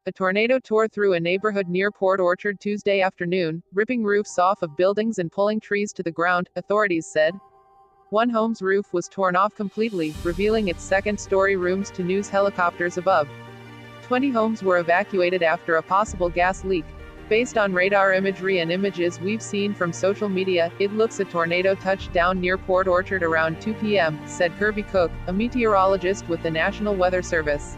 A tornado tore through a neighborhood near Port Orchard Tuesday afternoon, ripping roofs off of buildings and pulling trees to the ground, authorities said. One home's roof was torn off completely, revealing its second-story rooms to news helicopters above. 20 homes were evacuated after a possible gas leak. Based on radar imagery and images we've seen from social media, it looks a tornado touched down near Port Orchard around 2 p.m., said Kirby Cook, a meteorologist with the National Weather Service.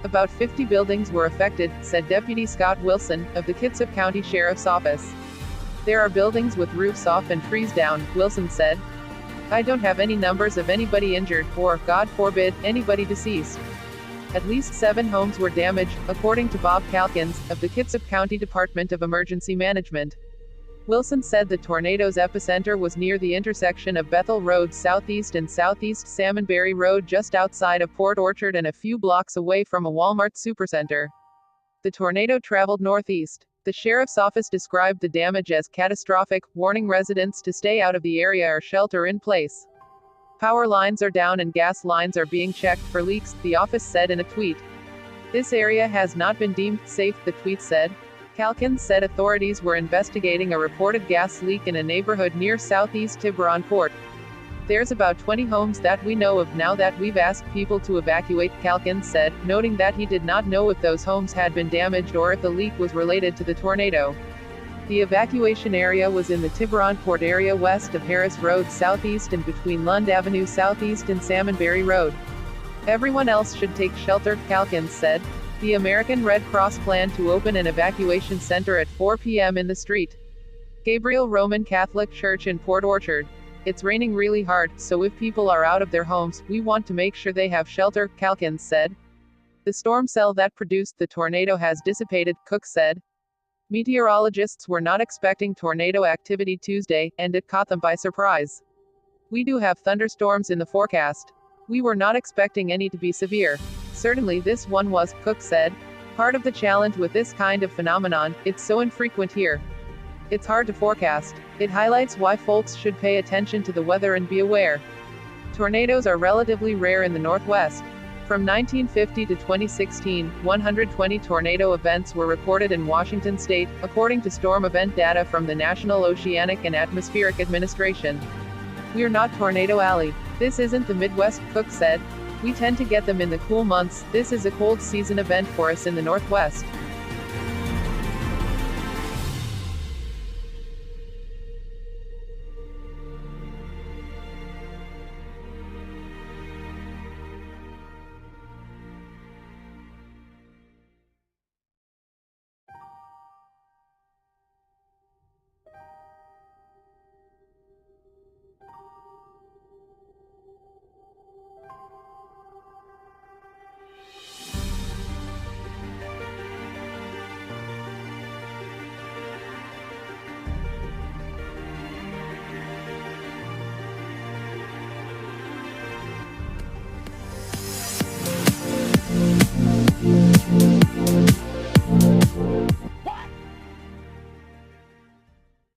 About 50 buildings were affected, said Deputy Scott Wilson, of the Kitsap County Sheriff's Office. There are buildings with roofs off and trees down, Wilson said. I don't have any numbers of anybody injured, or, God forbid, anybody deceased. At least 7 homes were damaged, according to Bob Calkins, of the Kitsap County Department of Emergency Management. Wilson said the tornado's epicenter was near the intersection of Bethell Road Southeast and Southeast Salmonberry Road just outside of Port Orchard and a few blocks away from a Walmart Supercenter. The tornado traveled northeast. The sheriff's office described the damage as catastrophic, warning residents to stay out of the area or shelter in place. Power lines are down and gas lines are being checked for leaks, the office said in a tweet. This area has not been deemed safe, the tweet said. Calkins said authorities were investigating a reported gas leak in a neighborhood near southeast Tiburon Port. There's about 20 homes that we know of now that we've asked people to evacuate, Calkins said, noting that he did not know if those homes had been damaged or if the leak was related to the tornado. The evacuation area was in the Tiburon Port area west of Harris Road Southeast and between Lund Avenue Southeast and Salmonberry Road. Everyone else should take shelter, Calkins said. The American Red Cross planned to open an evacuation center at 4 p.m. in the St. Gabriel Roman Catholic Church in Port Orchard. It's raining really hard, so if people are out of their homes, we want to make sure they have shelter, Calkins said. The storm cell that produced the tornado has dissipated, Cook said. Meteorologists were not expecting tornado activity Tuesday, and it caught them by surprise. We do have thunderstorms in the forecast. We were not expecting any to be severe. Certainly this one was, Cook said. Part of the challenge with this kind of phenomenon, it's so infrequent here. It's hard to forecast. It highlights why folks should pay attention to the weather and be aware. Tornadoes are relatively rare in the Northwest. From 1950 to 2016, 120 tornado events were recorded in Washington state, according to storm event data from the National Oceanic and Atmospheric Administration. We're not Tornado Alley. This isn't the Midwest, Cook said. We tend to get them in the cool months. This is a cold season event for us in the Northwest.